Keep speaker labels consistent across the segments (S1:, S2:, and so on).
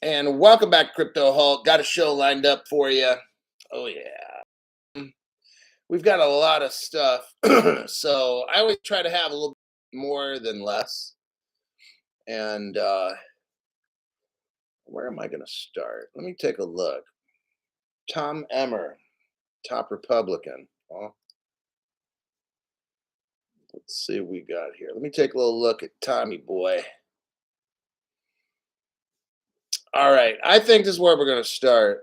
S1: And welcome back, Crypto Hulk. Got a show lined up for you. Oh, yeah. We've got a lot of stuff. So I always try to have a little more than less. And where am I going to start? Let me take a look. Tom Emmer, top Republican. Well, let's see what we got here. Let me take a little look at Tommy Boy. All right. I think this is where we're going to start.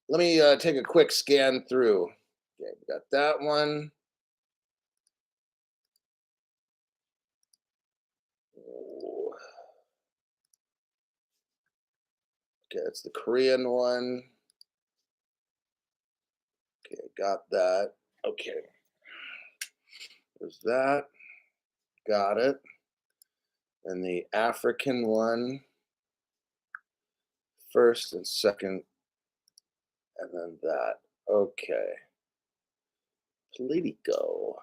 S1: Let me take a quick scan through. Okay, we got that one. Ooh, okay, it's the Korean one. Okay, got that. Okay, there's that. Got it. And the African one, first and second, and then that. Okay. Politico.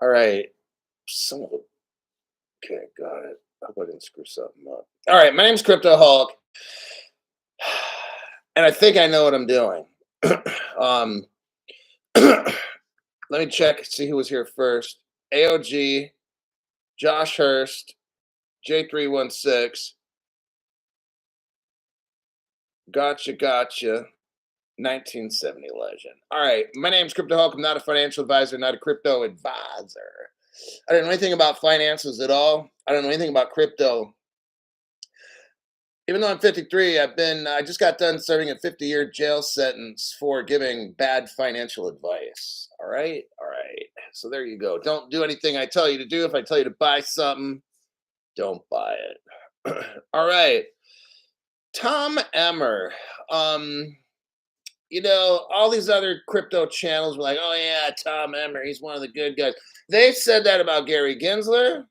S1: All right. Some of it. Okay, got it. I hope I didn't screw something up. All right, my name's Crypto Hulk, and I think I know what I'm doing. um, let me check, see who was here first. AOG, Josh Hurst, J316, gotcha. 1970 legend. All right, my name's Crypto Hulk. I'm not a financial advisor, not a crypto advisor. I don't know anything about finances at all. I don't know anything about crypto. Even though I'm 53, I just got done serving a 50-year jail sentence for giving bad financial advice. All right, all right. So there you go. Don't do anything I tell you to do. If I tell you to buy something, don't buy it. All right. Tom Emmer. Um, all these other crypto channels were like, oh yeah, Tom Emmer, he's one of the good guys. They said that about Gary Gensler,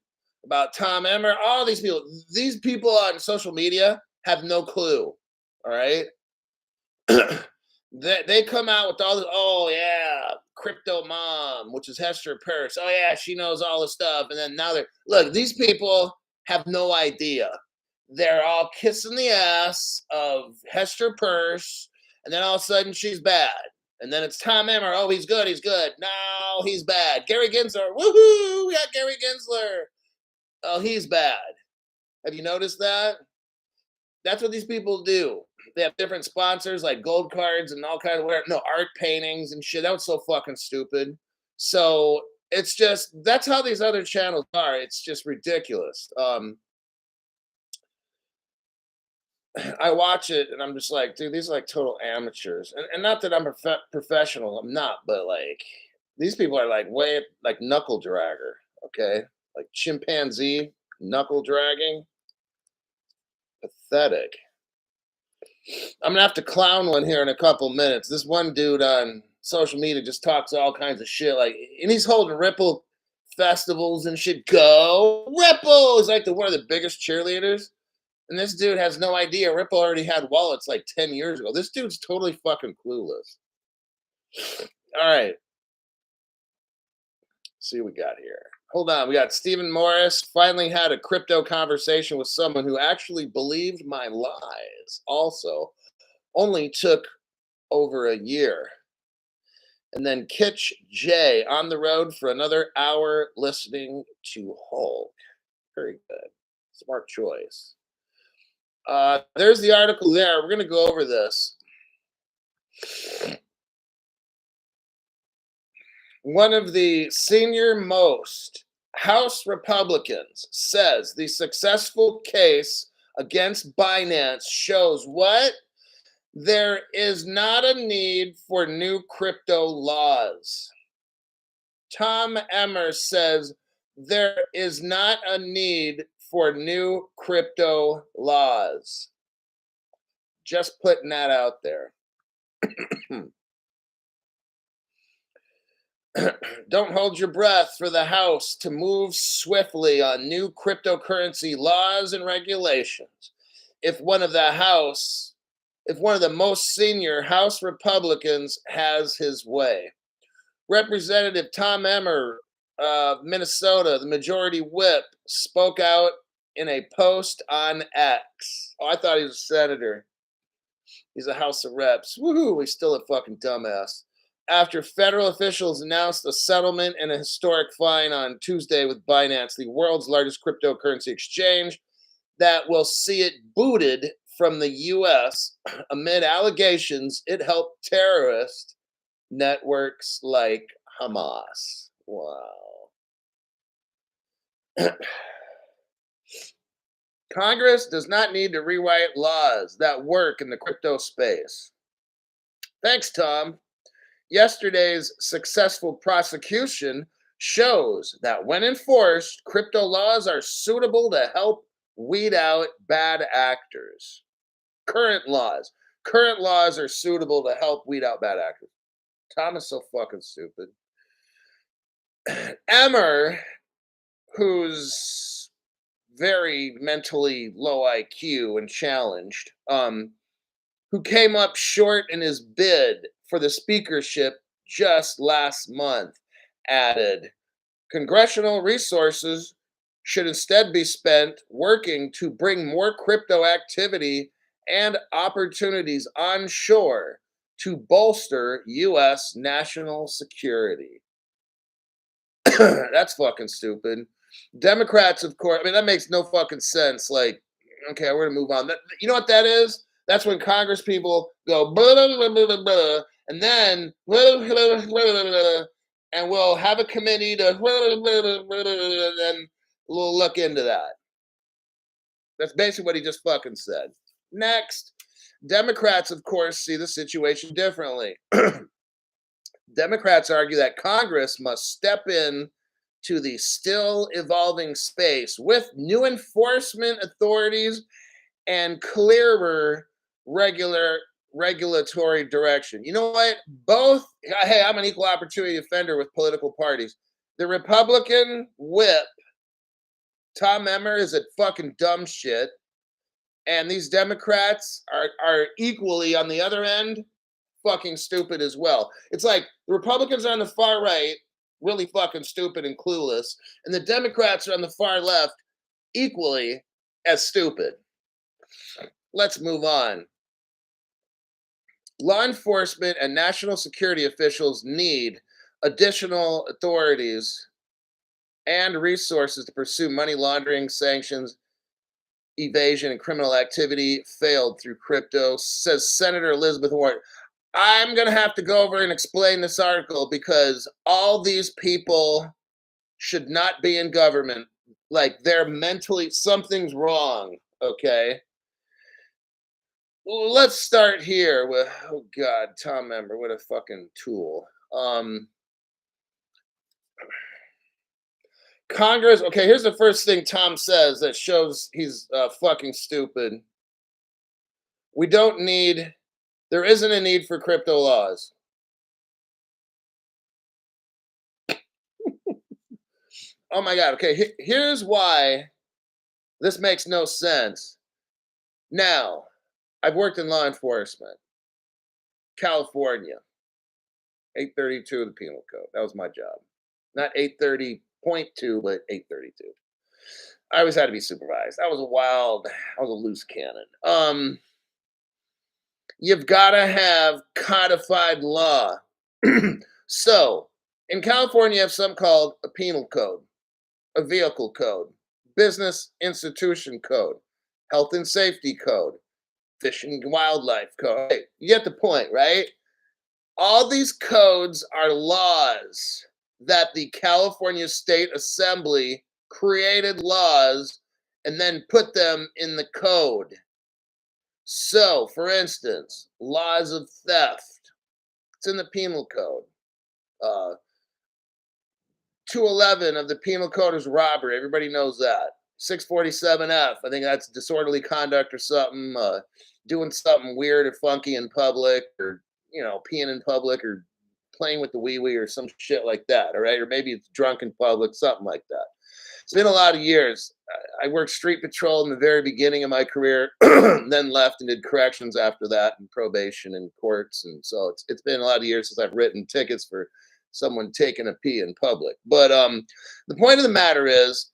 S1: about Tom Emmer, all these people. These people on social media have no clue. All right. They come out with all this, oh yeah, crypto mom, which is Hester Peirce. Oh yeah, she knows all the stuff. And then now look, these people have no idea. They're all kissing the ass of Hester Peirce, and then all of a sudden she's bad. And then it's Tom Emmer. Oh, he's good. He's good. No, he's bad. Gary Gensler. Woohoo! We got Gary Gensler. Oh, he's bad. Have you noticed that? That's what these people do. They have different sponsors like gold cards and all kinds of art paintings and shit. That was so fucking stupid. So it's just that's how these other channels are. It's just ridiculous. I watch it and I'm just like, dude, these are like total amateurs. And not that I'm professional, I'm not, but like these people are like way like knuckle dragger, okay? Like chimpanzee knuckle dragging. Pathetic. I'm gonna have to clown one here in a couple minutes. This one dude on social media just talks all kinds of shit, like, and he's holding Ripple festivals and shit. Go Ripple! He's like one of the biggest cheerleaders. And this dude has no idea. Ripple already had wallets like 10 years ago. This dude's totally fucking clueless. All right. See what we got here. Hold on. We got Stephen Morris. Finally had a crypto conversation with someone who actually believed my lies. Also, only took over a year. And then Kitch J on the road for another hour listening to Hulk. Very good. Smart choice. There's the article there. We're going to go over this. One of the senior most House Republicans says the successful case against Binance shows what? There is not a need for new crypto laws. Tom Emmer says there is not a need for new crypto laws. Just putting that out there. Don't hold your breath for the House to move swiftly on new cryptocurrency laws and regulations. If one of the most senior House Republicans has his way. Representative Tom Emmer of Minnesota, the majority whip, spoke out in a post on X. Oh, I thought he was a senator. He's a House of Reps. Woohoo, he's still a fucking dumbass. After federal officials announced a settlement and a historic fine on Tuesday with Binance, the world's largest cryptocurrency exchange, that will see it booted from the US amid allegations it helped terrorist networks like Hamas. Wow. Congress does not need to rewrite laws that work in the crypto space. Thanks, Tom. Yesterday's successful prosecution shows that when enforced, crypto laws are suitable to help weed out bad actors. Current laws. Current laws are suitable to help weed out bad actors. Tom is so fucking stupid. Emmer, who's very mentally low IQ and challenged, who came up short in his bid for the speakership just last month, added, congressional resources should instead be spent working to bring more crypto activity and opportunities onshore to bolster U.S. national security. That's fucking stupid. Democrats, of course, I mean, that makes no fucking sense. Like, okay, we're gonna move on. You know what that is? That's when Congress people go blah, blah, blah, blah, blah, blah, and then blah, blah, blah, blah, blah, and we'll have a committee to blah, blah, blah, blah, blah, and then we'll look into that. That's basically what he just fucking said. Next, Democrats, of course, see the situation differently. Democrats argue that Congress must step in to the still evolving space with new enforcement authorities and clearer regulatory direction. You know what? Both, hey, I'm an equal opportunity offender with political parties. The Republican whip, Tom Emmer, is a fucking dumb shit. And these Democrats are equally on the other end fucking stupid as well. It's like the Republicans are on the far right, really fucking stupid and clueless, and the Democrats are on the far left, equally as stupid. Let's move on. Law enforcement and national security officials need additional authorities and resources to pursue money laundering, sanctions, evasion, and criminal activity failed through crypto, says Senator Elizabeth Warren. I'm going to have to go over and explain this article because all these people should not be in government. Like, they're mentally, something's wrong, okay? Well, let's start here with, oh God, Tom Emmer, what a fucking tool. Congress, okay, here's the first thing Tom says that shows he's fucking stupid. There isn't a need for crypto laws. Oh my God, okay, here's why this makes no sense. Now, I've worked in law enforcement. California, 832 of the Penal Code. That was my job. Not 830.2, but 832. I always had to be supervised. I was a loose cannon. You've got to have codified law. So, in California, you have something called a penal code, a vehicle code, business institution code, health and safety code, fish and wildlife code. Hey, you get the point, right? All these codes are laws that the California State Assembly created laws and then put them in the code. So, for instance, laws of theft. It's in the penal code. 211 of the penal code is robbery. Everybody knows that. 647F, I think that's disorderly conduct or something, doing something weird or funky in public, or, peeing in public, or playing with the wee-wee or some shit like that, all right? Or maybe it's drunk in public, something like that. It's been a lot of years. I worked street patrol in the very beginning of my career, then left and did corrections after that, and probation and courts. And so it's been a lot of years since I've written tickets for someone taking a pee in public. But the point of the matter is,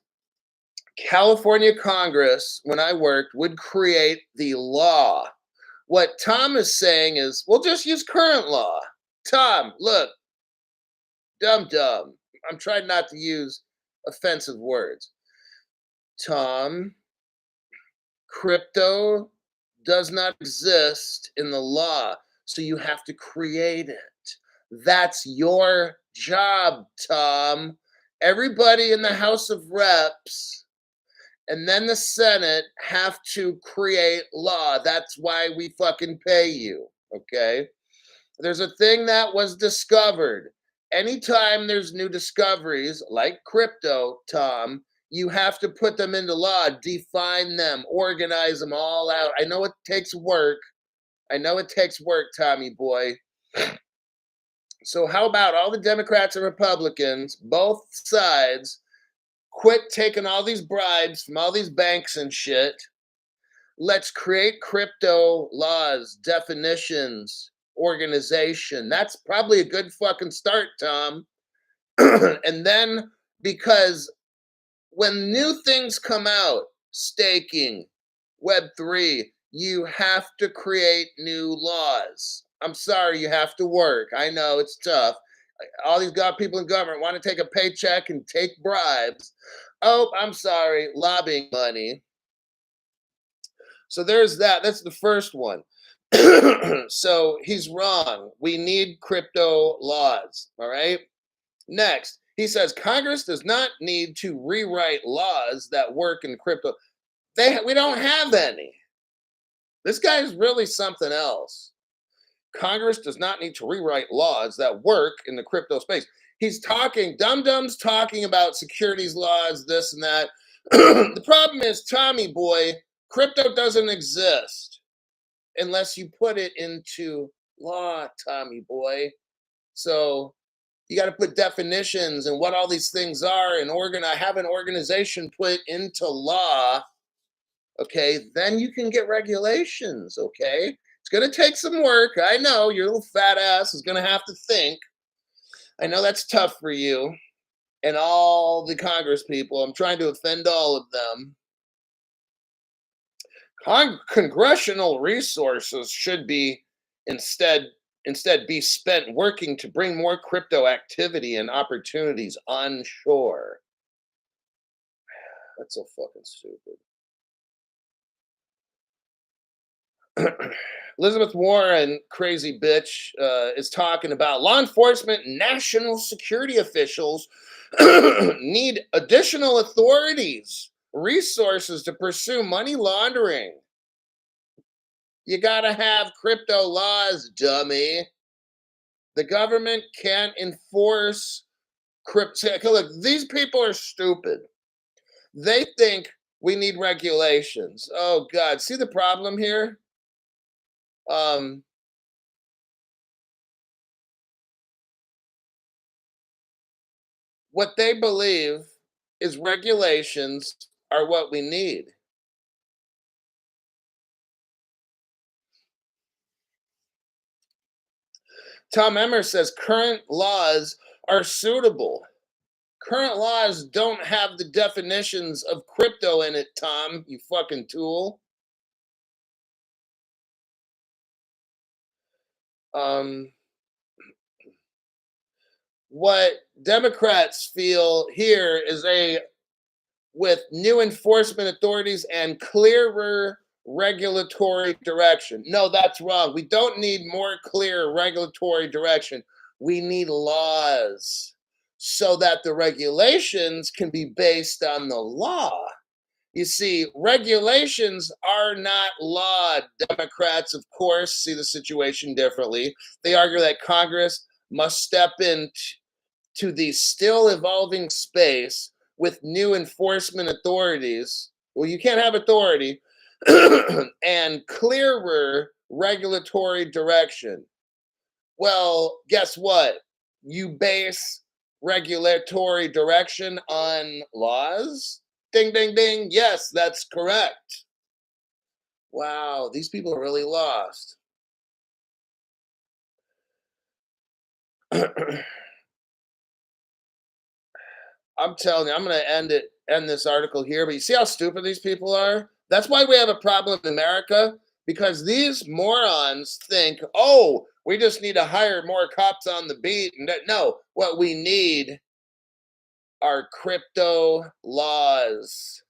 S1: California Congress, when I worked, would create the law. What Tom is saying is, we'll just use current law. Tom, look, dum dum. I'm trying not to use offensive words. Tom, crypto does not exist in the law, so you have to create it. That's your job, Tom. Everybody in the House of Reps and then the Senate have to create law. That's why we fucking pay you, okay? There's a thing that was discovered. Anytime there's new discoveries like crypto, Tom, you have to put them into law, define them, organize them all out. I know it takes work. I know it takes work, Tommy boy. So, how about all the Democrats and Republicans, both sides, quit taking all these bribes from all these banks and shit? Let's create crypto laws, definitions, organization. That's probably a good fucking start, Tom. And then, because when new things come out, staking, Web3, you have to create new laws. I'm sorry, you have to work. I know it's tough. All these people in government want to take a paycheck and take bribes. Oh, I'm sorry, lobbying money. So there's that. That's the first one. So he's wrong. We need crypto laws. All right. Next, he says Congress does not need to rewrite laws that work in crypto. We don't have any. This guy is really something else. Congress does not need to rewrite laws that work in the crypto space. He's talking, dum-dums talking about securities laws, this and that. The problem is, Tommy boy, crypto doesn't exist unless you put it into law, Tommy boy. So you got to put definitions and what all these things are and have an organization put into law. Okay, then you can get regulations. Okay, it's going to take some work. I know your little fat ass is going to have to think. I know that's tough for you and all the Congress people. I'm trying to offend all of them. Congressional resources should be instead be spent working to bring more crypto activity and opportunities onshore. That's so fucking stupid. Elizabeth Warren, crazy bitch, is talking about law enforcement, national security officials need additional authorities, resources to pursue money laundering. You gotta have crypto laws, dummy. The government can't enforce crypto. Look, these people are stupid. They think we need regulations. Oh God, see the problem here? What they believe is regulations are what we need. Tom Emmer says current laws are suitable. Current laws don't have the definitions of crypto in it, Tom, you fucking tool. What Democrats feel here is with new enforcement authorities and clearer regulatory direction. No, that's wrong. We don't need more clear regulatory direction. We need laws so that the regulations can be based on the law. You see, regulations are not law. Democrats, of course, see the situation differently. They argue that Congress must step in to the still evolving space with new enforcement authorities. Well, you can't have authority and clearer regulatory direction. Well, guess what? You base regulatory direction on laws? Ding, ding, ding. Yes, that's correct. Wow, these people are really lost. I'm telling you, I'm going to end it end this article here, but you see how stupid these people are? That's why we have a problem in America, because these morons think, oh, we just need to hire more cops on the beat. And no, what we need are crypto laws,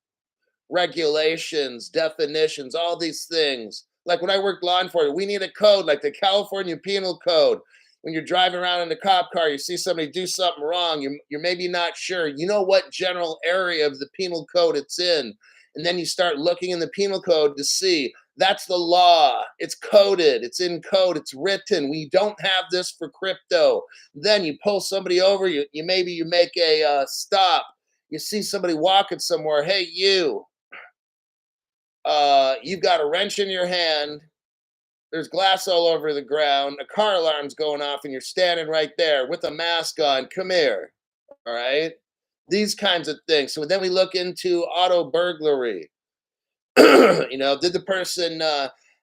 S1: regulations, definitions, all these things. Like when I worked law enforcement, we need a code like the California Penal Code. When you're driving around in a cop car, you see somebody do something wrong, you're maybe not sure. You know what general area of the penal code it's in. And then you start looking in the penal code to see that's the law. It's coded, it's in code, it's written. We don't have this for crypto. Then you pull somebody over, you maybe you make a stop. You see somebody walking somewhere. Hey, you've got a wrench in your hand. There's glass all over the ground. A car alarm's going off, and you're standing right there with a mask on. Come here. All right. These kinds of things. So then we look into auto burglary. Did the person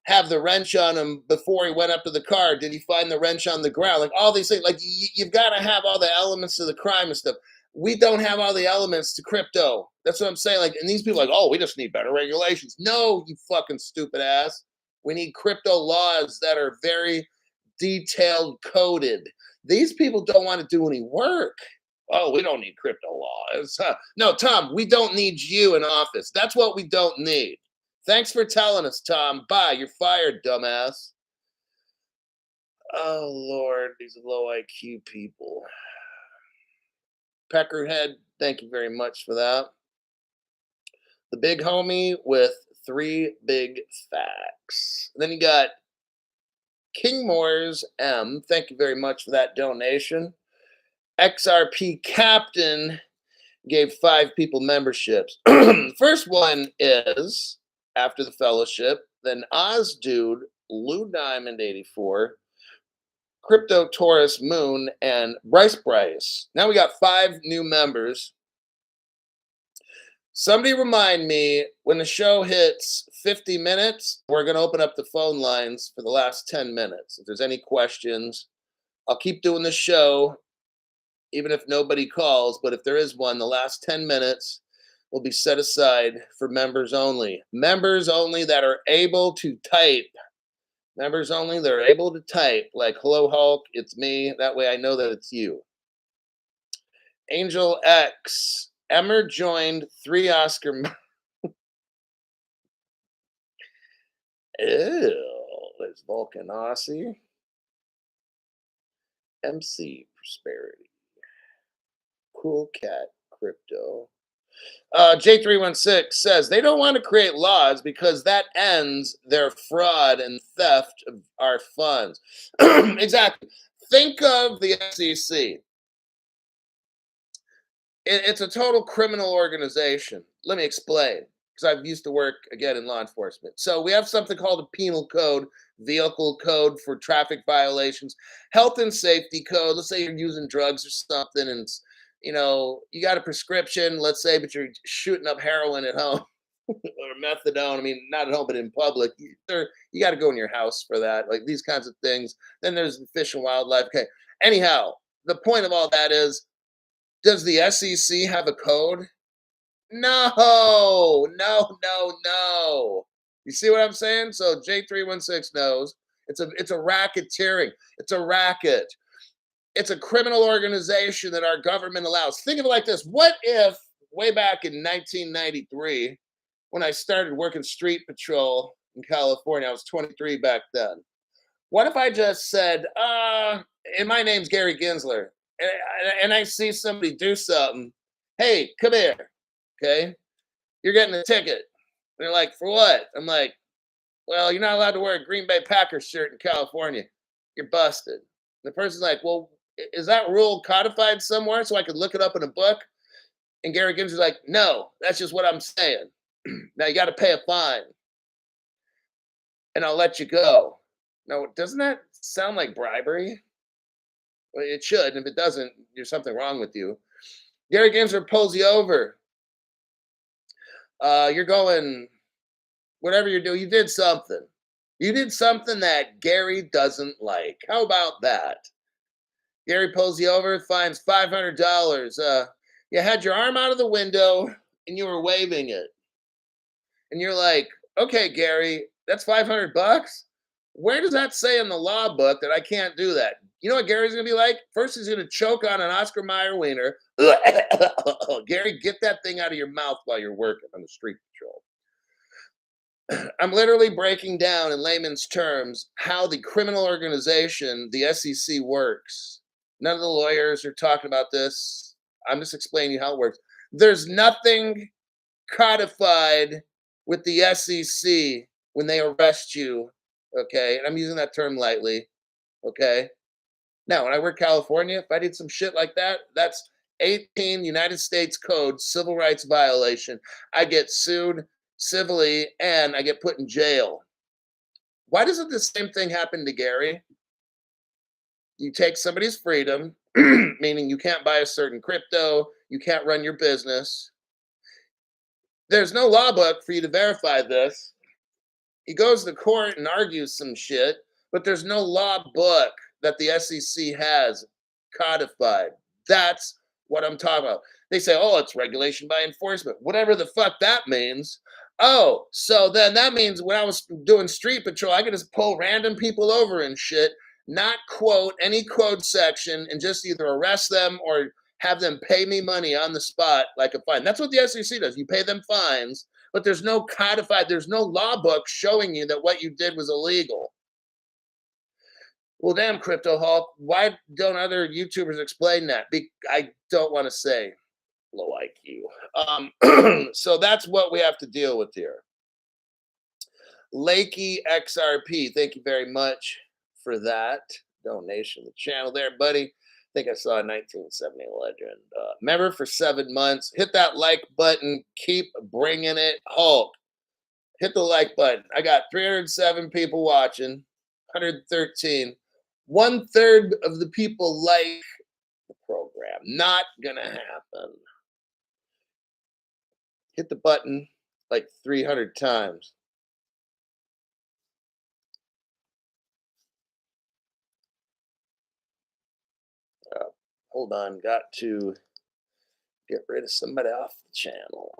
S1: have the wrench on him before he went up to the car? Did he find the wrench on the ground? Like all these things. Like you've got to have all the elements of the crime and stuff. We don't have all the elements to crypto. That's what I'm saying. Like, and these people are like, oh, we just need better regulations. No, you fucking stupid ass. We need crypto laws that are very detailed coded. These people don't want to do any work. Oh, we don't need crypto laws. No, Tom, we don't need you in office. That's what we don't need. Thanks for telling us, Tom. Bye. You're fired, dumbass. Oh, Lord, these low IQ people. Peckerhead, thank you very much for that. The big homie with 3 big facts. Then you got King Moore's M. Thank you very much for that donation. XRP Captain gave 5 people memberships. First one is after the fellowship. Then Oz Dude, Lou Diamond 84, Crypto Taurus Moon, and Bryce. Now we got 5 new members. Somebody remind me when the show hits 50 minutes, we're going to open up the phone lines for the last 10 minutes. If there's any questions, I'll keep doing the show, even if nobody calls. But if there is one, the last 10 minutes will be set aside for members only. Members only that are able to type. Members only that are able to type, like, hello, Hulk, it's me. That way I know that it's you. Angel X. Emmer joined 3 Oscar. Ew, there's Vulcan Aussie. MC Prosperity. Cool Cat Crypto. J316 says they don't want to create laws because that ends their fraud and theft of our funds. Exactly. Think of the SEC. It's a total criminal organization. Let me explain, because I've used to work, again, in law enforcement. So we have something called a penal code, vehicle code for traffic violations, health and safety code. Let's say you're using drugs or something, and you got a prescription, let's say, but you're shooting up heroin at home or methadone. I mean, not at home, but in public. You got to go in your house for that, like these kinds of things. Then there's the Fish and Wildlife. Okay. Anyhow, the point of all that is, does the SEC have a code? No. You see what I'm saying? So J316 knows it's a racketeering. It's a racket. It's a criminal organization that our government allows. Think of it like this. What if way back in 1993, when I started working street patrol in California, I was 23 back then. What if I just said, and my name's Gary Gensler, and I see somebody do something, hey, come here, okay? You're getting a ticket. They're like, for what? I'm like, well, you're not allowed to wear a Green Bay Packers shirt in California. You're busted. The person's like, well, is that rule codified somewhere so I could look it up in a book? And Gary Gensler's like, no, that's just what I'm saying. Now you got to pay a fine, and I'll let you go. Now, doesn't that sound like bribery? Well, it should. And if it doesn't, there's something wrong with you. Gary Gensler pulls you over. You're going, whatever you're doing, you did something. You did something that Gary doesn't like. How about that? Gary pulls you over, fines $500. You had your arm out of the window. and you were waving it. And you're like, okay, Gary, that's 500 bucks. Where does that say in the law book that I can't do that? You know what Gary's gonna be like? First, he's gonna choke on an Oscar Mayer wiener. Gary, get that thing out of your mouth while you're working on the street patrol. I'm literally breaking down in layman's terms how the criminal organization, the SEC, works. None of the lawyers are talking about this. I'm just explaining how it works. There's nothing codified with the SEC when they arrest you. Okay. And I'm using that term lightly. Okay. Now, when I work California, if I did some shit like that, that's 18 United States Code civil rights violation. I get sued civilly and I get put in jail. Why doesn't the same thing happen to Gary? You take somebody's freedom, meaning you can't buy a certain crypto, you can't run your business. There's no law book for you to verify this. He goes to court and argues some shit, but there's no law book that the SEC has codified. That's what I'm talking about. They say, oh, it's regulation by enforcement, whatever the fuck that means. Oh, so then that means when I was doing street patrol, I could just pull random people over and shit, not quote any code section, and just either arrest them or have them pay me money on the spot like a fine. That's what the SEC does. You pay them fines, but there's no codified, there's no law book showing you that what you did was illegal. Well, damn, Crypto Hulk, why don't other YouTubers explain that? I don't want to say low IQ. So that's what we have to deal with here. Lakey XRP, thank you very much for that donation to the channel there, buddy. I think I saw a 1970 legend. Member for 7 months. Hit that like button. Keep bringing it. Hulk, hit the like button. I got 307 people watching, 113. 1/3 of the people like the program. Not gonna happen. Hit the button like 300 times. Hold on, got to get rid of somebody off the channel.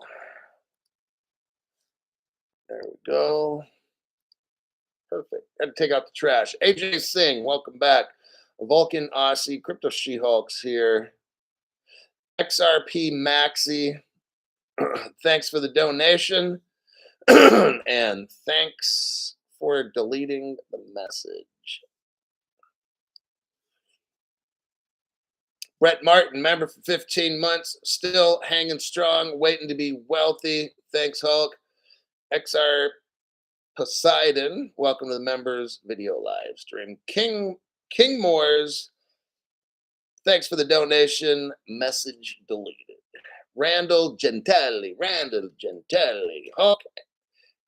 S1: There we go. Perfect. Got to take out the trash. AJ Singh, welcome back. Vulcan Aussie, Crypto She-Hulk's here. XRP Maxi, thanks for the donation. And thanks for deleting the message. Brett Martin, member for 15 months, still hanging strong, waiting to be wealthy. Thanks, Hulk. XR Poseidon, welcome to the members video live stream. King Moores, thanks for the donation. Message deleted. Randall Gentili, Hulk.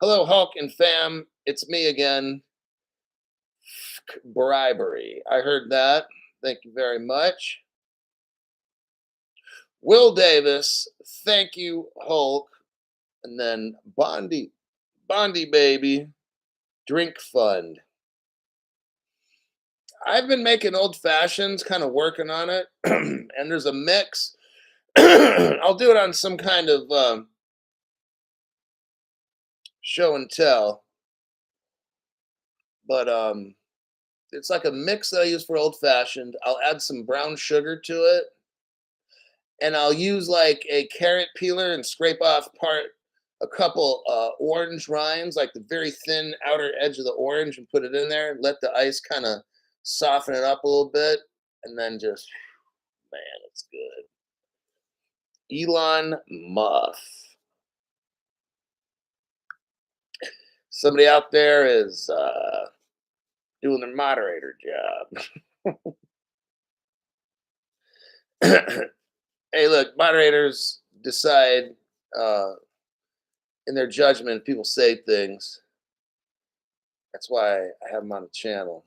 S1: Hello, Hulk and fam. It's me again. Bribery. I heard that. Thank you very much. Will Davis, thank you, Hulk. And then Bondi baby, drink fund. I've been making old fashions, kind of working on it, and there's a mix. I'll do it on some kind of show and tell, but it's like a mix that I use for old fashioned. I'll add some brown sugar to it, and I'll use like a carrot peeler and scrape off a couple orange rinds, like the very thin outer edge of the orange, and put it in there and let the ice kind of soften it up a little bit, and then just, man, it's good. Elon Muff. Somebody out there is doing their moderator job. Hey, look, moderators decide in their judgment, people say things. That's why I have them on the channel.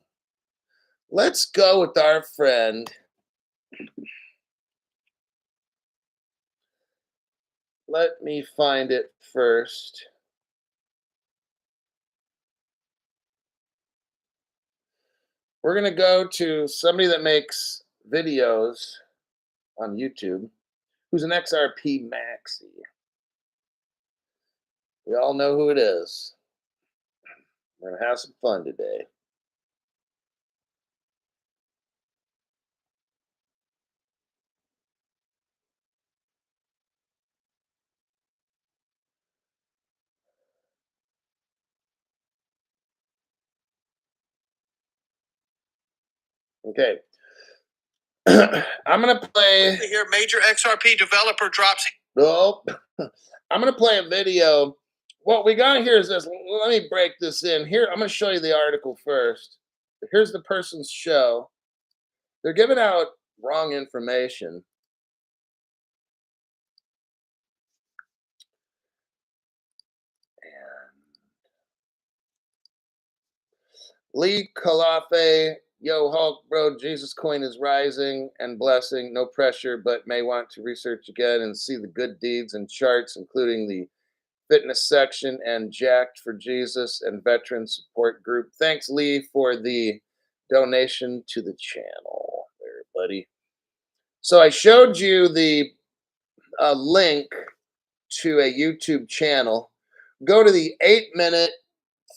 S1: Let's go with our friend. Let me find it first. We're going to go to somebody that makes videos on YouTube who's an XRP Maxi. We all know who it is. We're gonna have some fun today. Okay. I'm gonna play.
S2: Here, major XRP developer drops.
S1: Nope. I'm gonna play a video. What we got here is this. Let me break this in. Here, I'm gonna show you the article first. Here's the person's show. They're giving out wrong information. Lee Kalafe, yo, Hulk, bro, Jesus coin is rising and blessing. No pressure, but may want to research again and see the good deeds and charts, including the fitness section and Jacked for Jesus and veteran support group. Thanks, Lee, for the donation to the channel there, buddy. So I showed you the link to a YouTube channel. Go to the 8-minute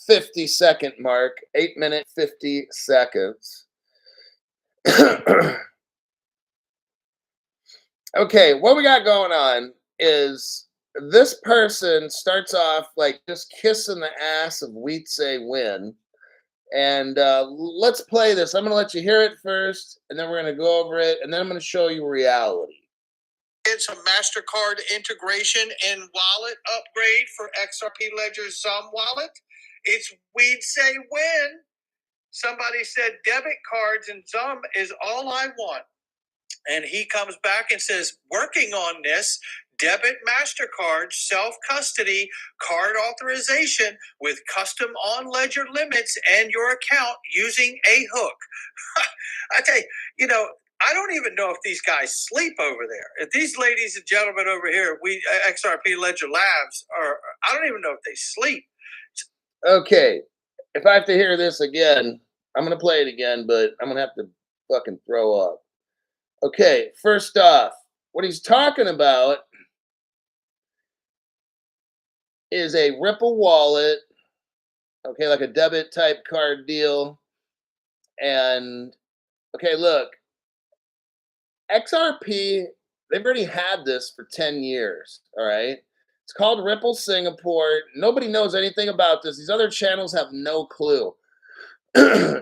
S1: 50-second mark, 8-minute 50 seconds. Okay, what we got going on is this person starts off like just kissing the ass of Wheat Say Win. And let's play this. I'm going to let you hear it first, and then we're going to go over it, and then I'm going to show you reality.
S2: It's a MasterCard integration and wallet upgrade for XRP Ledger Zum wallet. It's We'd Say Win. Somebody said debit cards and Zum is all I want. And he comes back and says, working on this, debit MasterCard, self-custody, card authorization with custom on-ledger limits and your account using a hook. I tell you, I don't even know if these guys sleep over there. If these ladies and gentlemen over here, XRP Ledger Labs, I don't even know if they sleep.
S1: Okay, if I have to hear this again, I'm going to play it again, but I'm going to have to fucking throw up. Okay, first off, what he's talking about is a Ripple wallet, okay, like a debit type card deal. And okay, look, XRP, they've already had this for 10 years, all right? It's called Ripple Singapore. Nobody knows anything about this. These other channels have no clue.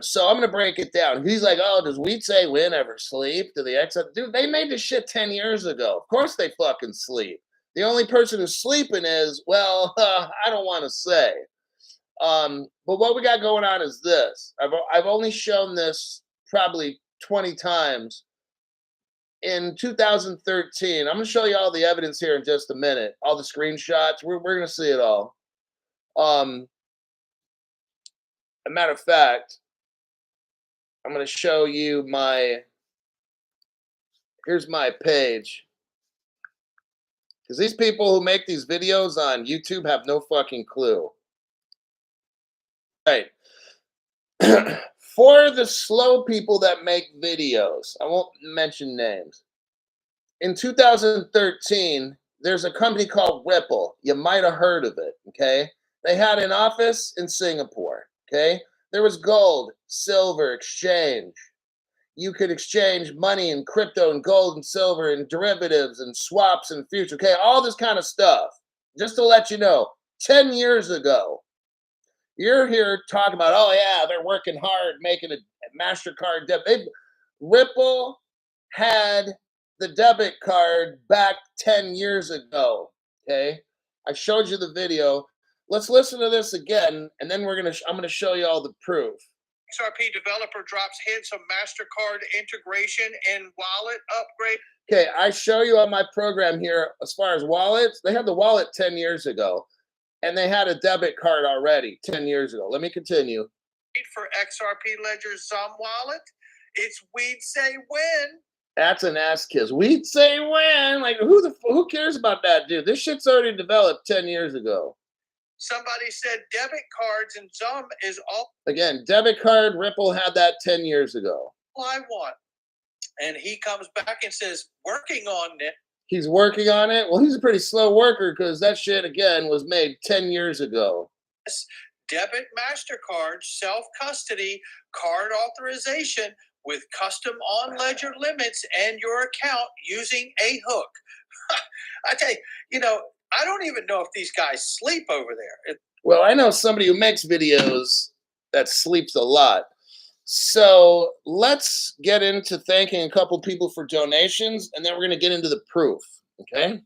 S1: So I'm going to break it down. He's like, oh, does Wheat Say Win ever sleep? Do the XRP? Dude, they made this shit 10 years ago. Of course they fucking sleep. The only person who's sleeping is, well, I don't want to say. But what we got going on is this. I've only shown this probably 20 times. In 2013, I'm going to show you all the evidence here in just a minute. All the screenshots. We're going to see it all. A matter of fact, I'm going to show you here's my page. Because these people who make these videos on YouTube have no fucking clue. Right. For the slow people that make videos, I won't mention names. In 2013, there's a company called Ripple. You might have heard of it, okay? They had an office in Singapore, okay? There was gold, silver exchange. You could exchange money and crypto and gold and silver and derivatives and swaps and futures, okay? All this kind of stuff. Just to let you know, 10 years ago, you're here talking about, oh yeah, they're working hard making a MasterCard debit. Ripple had the debit card back 10 years ago. Okay. I showed you the video. Let's listen to this again, and then I'm gonna show you all the proof.
S2: XRP developer drops hints of MasterCard integration and wallet upgrade.
S1: Okay, I show you on my program here as far as wallets. They had the wallet 10 years ago, and they had a debit card already 10 years ago. Let me continue.
S2: For XRP Ledger Zum wallet, it's We'd Say Win.
S1: That's an ass kiss. We'd say when. Like, who cares about that, dude? This shit's already developed 10 years ago.
S2: Somebody said debit cards and Zum is all.
S1: Again, debit card, Ripple had that 10 years ago.
S2: I want. And he comes back and says, working on it.
S1: He's working on it. Well, he's a pretty slow worker because that shit again was made 10 years ago.
S2: Debit MasterCard, self custody, card authorization with custom on ledger limits and your account using a hook. I tell you, I don't even know if these guys sleep over there.
S1: Well, I know somebody who makes videos that sleeps a lot. So let's get into thanking a couple people for donations, and then we're going to get into the proof. Okay.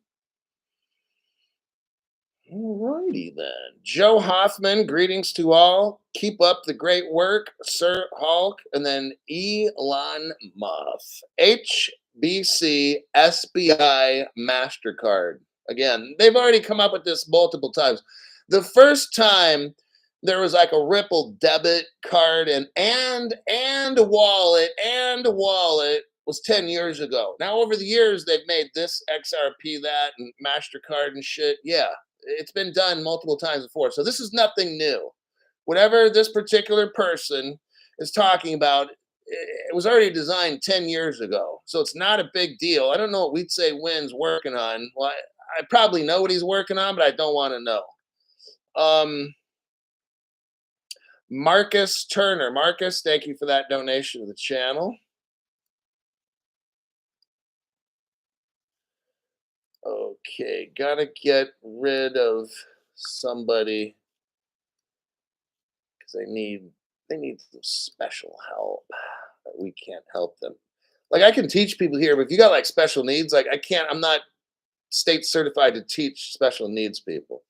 S1: Alrighty then. Joe Hoffman, greetings to all. Keep up the great work, Sir Hulk. And then Elon Muff, HBC SBI MasterCard. Again, they've already come up with this multiple times. The first time there was like a Ripple debit card and wallet was 10 years ago. Now over the years they've made this XRP that and MasterCard and shit. Yeah, it's been done multiple times before. So this is nothing new. Whatever this particular person is talking about, it was already designed 10 years ago. So it's not a big deal. I don't know what We'd Say Wynn's working on. Well, I probably know what he's working on, but I don't want to know. Marcus Turner. Marcus, thank you for that donation to the channel. Okay, gotta get rid of somebody because they need some special help. We can't help them. Like I can teach people here, but if you got like special needs, like I'm not state certified to teach special needs people.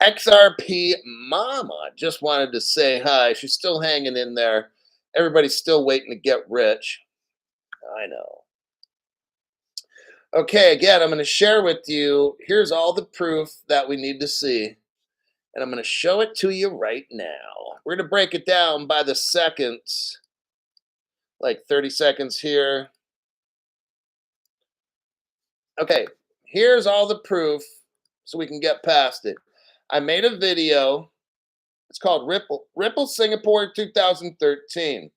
S1: XRP Mama just wanted to say hi. She's still hanging in there. Everybody's still waiting to get rich. I know. Okay, again, I'm going to share with you. Here's all the proof that we need to see. And I'm going to show it to you right now. We're going to break it down by the seconds. Like 30 seconds here. Okay, here's all the proof so we can get past it. I made a video. It's called Ripple Singapore 2013.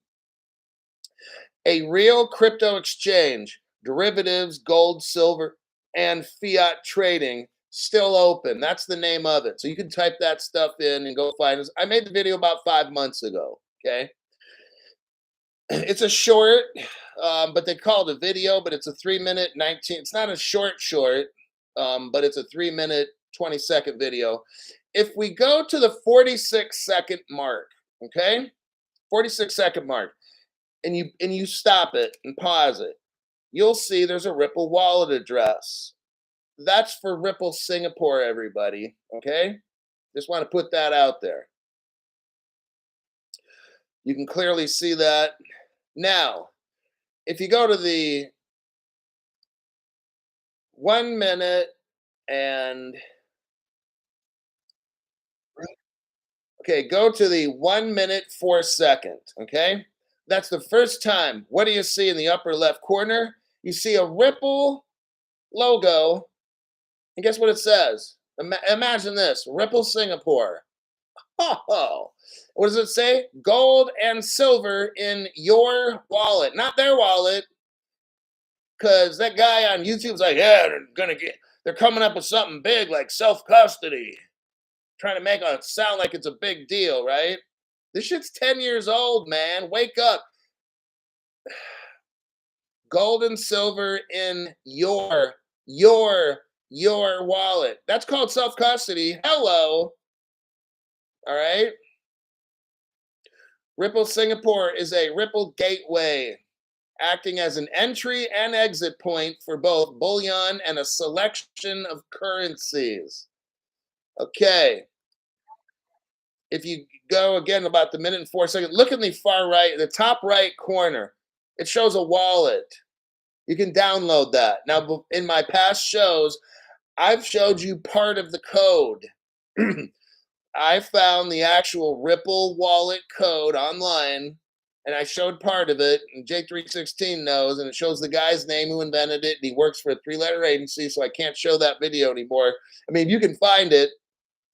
S1: A real crypto exchange, derivatives, gold, silver, and fiat trading still open. That's the name of it. So you can type that stuff in and go find us. I made the video about 5 months ago. Okay. It's a short, but they call it a video, but it's a 3-minute 19. It's not a short, but it's a 3-minute 20-second video. If we go to the 46-second mark, okay, 46-second mark, and you stop it and pause it, you'll see there's a Ripple wallet address. That's for Ripple Singapore, everybody. Okay, just want to put that out there. You can clearly see that. Now, if you go to the 1 minute and okay, go to the 1 minute 4 second. Okay, that's the first time. What do you see in the upper left corner? You see a Ripple logo, and guess what it says? Imagine this: Ripple Singapore. Oh, what does it say? Gold and silver in your wallet, not their wallet. Because that guy on YouTube's like, yeah, they're coming up with something big like self custody, trying to make it sound like it's a big deal, right? This shit's 10 years old, man. Wake up. Gold and silver in your wallet. That's called self custody. Hello. All right. Ripple Singapore is a Ripple gateway, acting as an entry and exit point for both bullion and a selection of currencies. Okay. If you go again about the minute and 4 seconds, look in the far right, the top right corner. It shows a wallet. You can download that. Now, in my past shows, I've showed you part of the code. I found the actual Ripple wallet code online, and I showed part of it, and J316 knows, and it shows the guy's name who invented it, and he works for a 3-letter agency, so I can't show that video anymore. I mean, you can find it,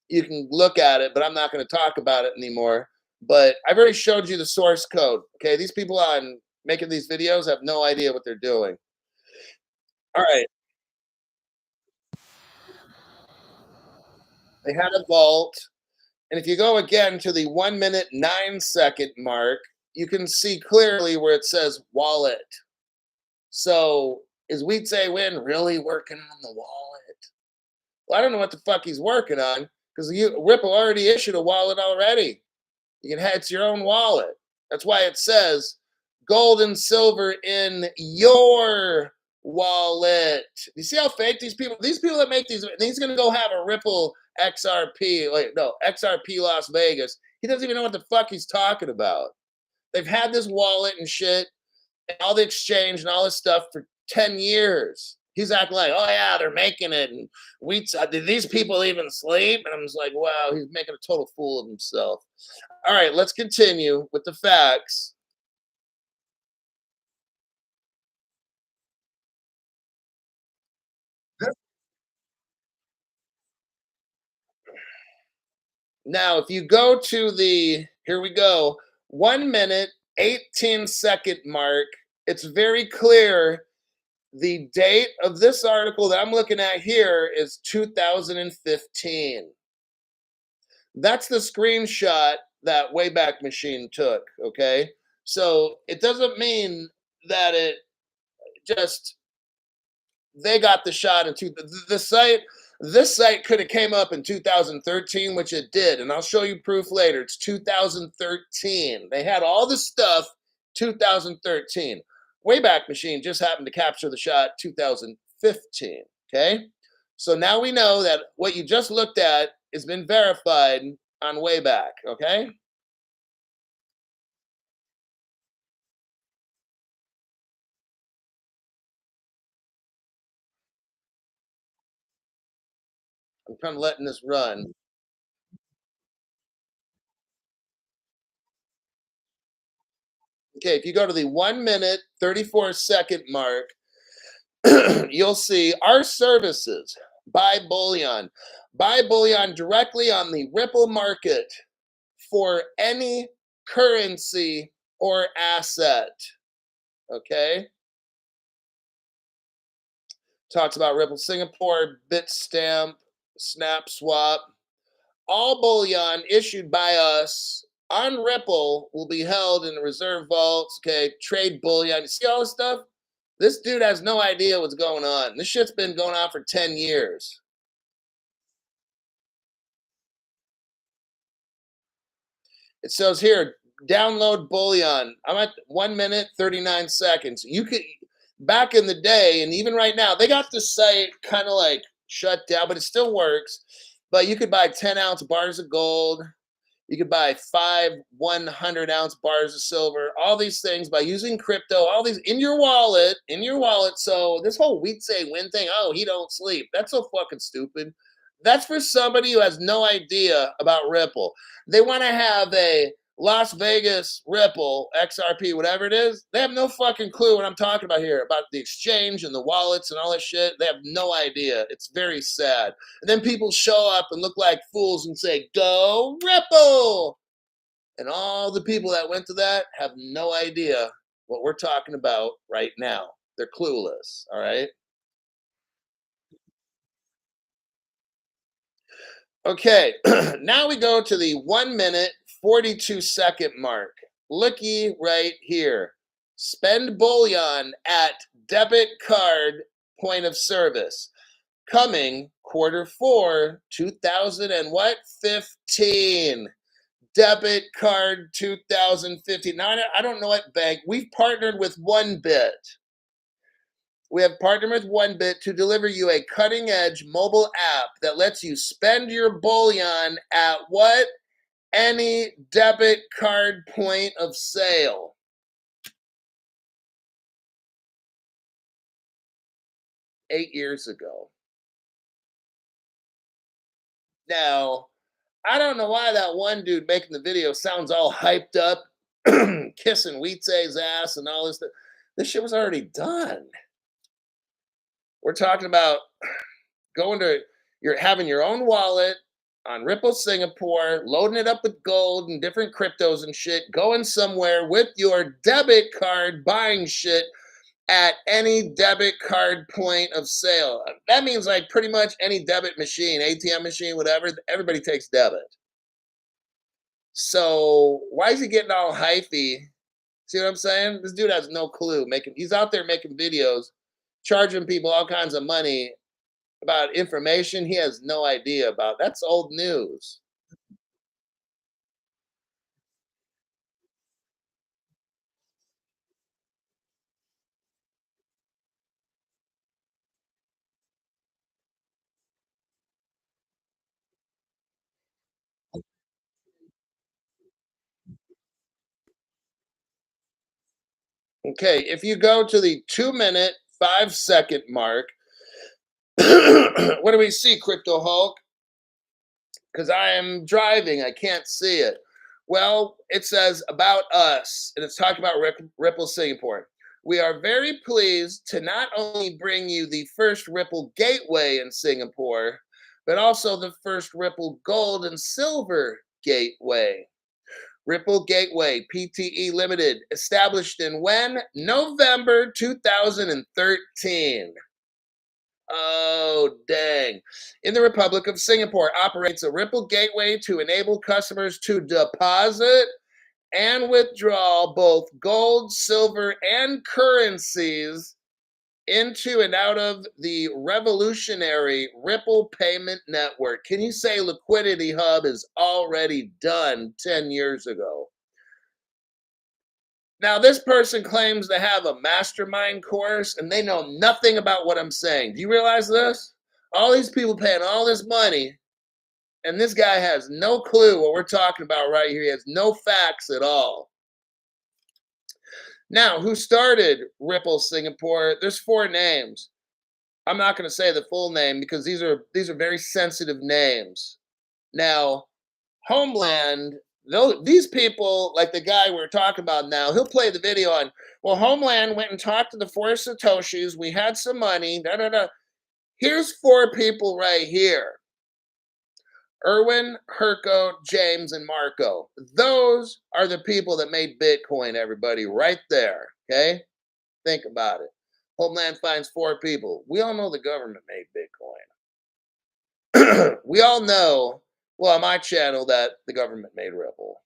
S1: you can look at it, but I'm not going to talk about it anymore. But I've already showed you the source code. Okay, these people on making these videos have no idea what they're doing. All right. They had a vault. And if you go again to the 1 minute, 9 second mark, you can see clearly where it says wallet. So is Weed Say Win really working on the wallet? Well, I don't know what the fuck he's working on because Ripple already issued a wallet already. You can have it's your own wallet. That's why it says gold and silver in your wallet. You see how fake these people that make these, he's gonna go have a Ripple XRP, like no, XRP Las Vegas. He doesn't even know what the fuck he's talking about. They've had this wallet and shit, and all the exchange and all this stuff for 10 years. He's acting like, oh yeah, they're making it. And did these people even sleep? And I'm just like, wow, he's making a total fool of himself. All right, let's continue with the facts. Now, if you go to here we go, 1 minute, 18 second mark, it's very clear. The date of this article that I'm looking at here is 2015. That's the screenshot that Wayback Machine took. Okay. So it doesn't mean that it just they got the shot into the site. This site could have came up in 2013, which it did, and I'll show you proof later. It's 2013. They had all the stuff 2013. Wayback Machine just happened to capture the shot 2015. Okay, so now we know that what you just looked at has been verified on Wayback. Okay, I'm kind of letting this run. Okay, if you go to the 1 minute, 34 second mark, you'll see our services buy bullion. Buy bullion directly on the Ripple market for any currency or asset. Okay. Talks about Ripple Singapore, Bitstamp, SnapSwap. All bullion issued by us on Ripple will be held in the reserve vaults. Okay. Trade bullion. You see all this stuff? This dude has no idea what's going on. This shit's been going on for 10 years. It says here, download bullion. I'm at 1 minute, 39 seconds. You could, back in the day, and even right now, they got the site kind of like shut down, but it still works. But you could buy 10-ounce bars of gold. You could buy 5 100-ounce bars of silver, all these things by using crypto, all these in your wallet, So this whole Wheat Say Win thing, oh, he don't sleep. That's so fucking stupid. That's for somebody who has no idea about Ripple. They want to have a Las Vegas Ripple, XRP, whatever it is. They have no fucking clue what I'm talking about here, about the exchange and the wallets and all that shit. They have no idea. It's very sad. And then people show up and look like fools and say, go Ripple. And all the people that went to that have no idea what we're talking about right now. They're clueless. All right. Okay. Now we go to the 1 minute, 42 second mark. Looky right here. Spend bullion at debit card point of service. Coming Q4 2000 and what 15 debit card 2015. Now I don't know what bank. We've partnered with OneBit. We have partnered with OneBit to deliver you a cutting edge mobile app that lets you spend your bullion at what any debit card point of sale. $8 years ago. Now, I don't know why that one dude making the video sounds all hyped up, kissing Weetze's ass and all this stuff. This shit was already done. We're talking about going to you're having your own wallet on Ripple Singapore, loading it up with gold and different cryptos and shit, going somewhere with your debit card, buying shit. at any debit card point of sale. That means like pretty much any debit machine, ATM machine, whatever, everybody takes debit. So why is he getting all hyphy? See what I'm saying? This dude has no clue. He's out there making videos, charging people all kinds of money about information he has no idea about. That's old news. Okay, if you go to the 2 minute, 5 second mark, what do we see, Crypto Hulk? Because I am driving, I can't see it. Well, it says about us, and it's talking about Ripple Singapore. We are very pleased to not only bring you the first Ripple Gateway in Singapore, but also the first Ripple Gold and Silver Gateway. Ripple Gateway PTE Limited, established in when? November 2013. Oh, dang. In the Republic of Singapore, operates a Ripple gateway to enable customers to deposit and withdraw both gold, silver, and currencies into and out of the revolutionary Ripple payment network. Can you say Liquidity Hub is already done 10 years ago? Now, this person claims to have a mastermind course and they know nothing about what I'm saying. Do you realize this? All these people paying all this money, and this guy has no clue what we're talking about right here. He has no facts at all. Now, who started Ripple Singapore? There's four names. I'm not going to say the full name because these are very sensitive names. Now, Homeland, these people, like the guy we're talking about now, he'll play the video on, well, Homeland went and talked to the four Satoshis. We had some money. Da, da, da. Here's four people right here: Erwin, Herco, James, and Marco. Those are the people that made Bitcoin, everybody, right there. Okay? Think about it. Homeland finds four people. We all know the government made Bitcoin. We all know, well, on my channel, that the government made Ripple.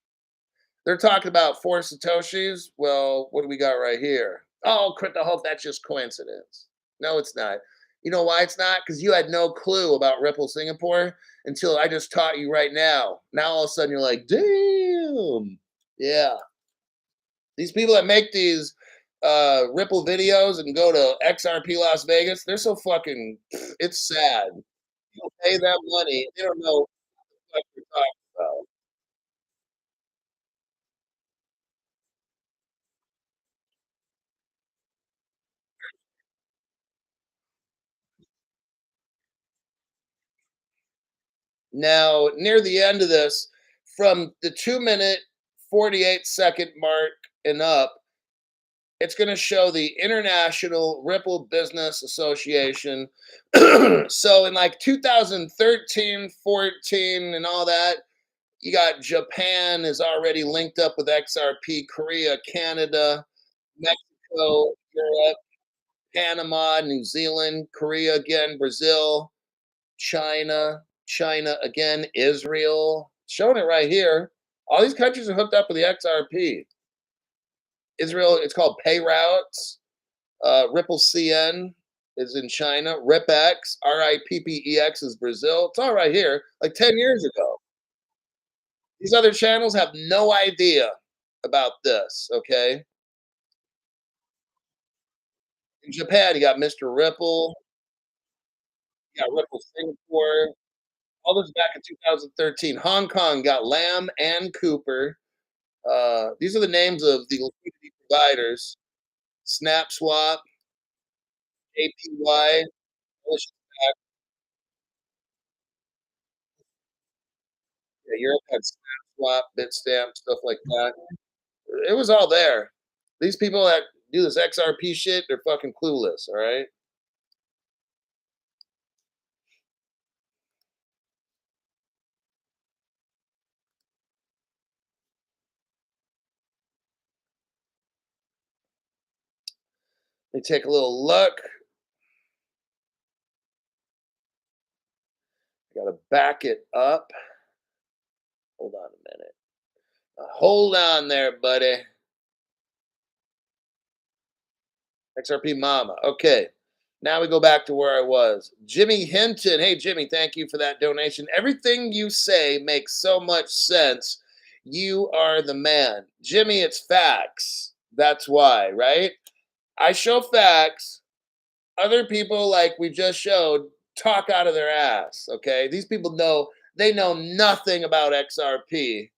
S1: They're talking about four Satoshis. Well, what do we got right here? Oh, Crypto Hope, that's just coincidence. No, it's not. You know why it's not? Because you had no clue about Ripple Singapore until I just taught you right now. Now all of a sudden you're like, damn. Yeah. These people that make these Ripple videos and go to XRP Las Vegas, they're so fucking, it's sad. You pay them money, they don't know what you're talking about. Now, near the end of this, from the 2 minute, 48 second mark and up, it's going to show the International Ripple Business Association. So, in like 2013, 14, and all that, you got Japan is already linked up with XRP, Korea, Canada, Mexico, Europe, Panama, New Zealand, Korea again, Brazil, China again, Israel. Showing it right here. All these countries are hooked up with the XRP. Israel, it's called Pay Routes. Ripple CN is in China. RipX, RIPPEX is Brazil. It's all right here, like 10 years ago. These other channels have no idea about this, okay? In Japan, you got Mr. Ripple, you got Ripple Singapore. All this back in 2013. Hong Kong got Lam and Cooper. These are the names of the liquidity providers: SnapSwap, APY, Malicious Act. Yeah, Europe had SnapSwap, Bitstamp, stuff like that. It was all there. These people that do this XRP shit, they're fucking clueless. All right. Let me take a little look. Gotta back it up. Hold on a minute. Hold on there, buddy. XRP Mama. Okay. Now we go back to where I was. Jimmy Hinton. Hey, Jimmy, thank you for that donation. Everything you say makes so much sense. You are the man. Jimmy, it's facts. That's why, right? I show facts. Other people, like we just showed, talk out of their ass. Okay. These people they know nothing about XRP.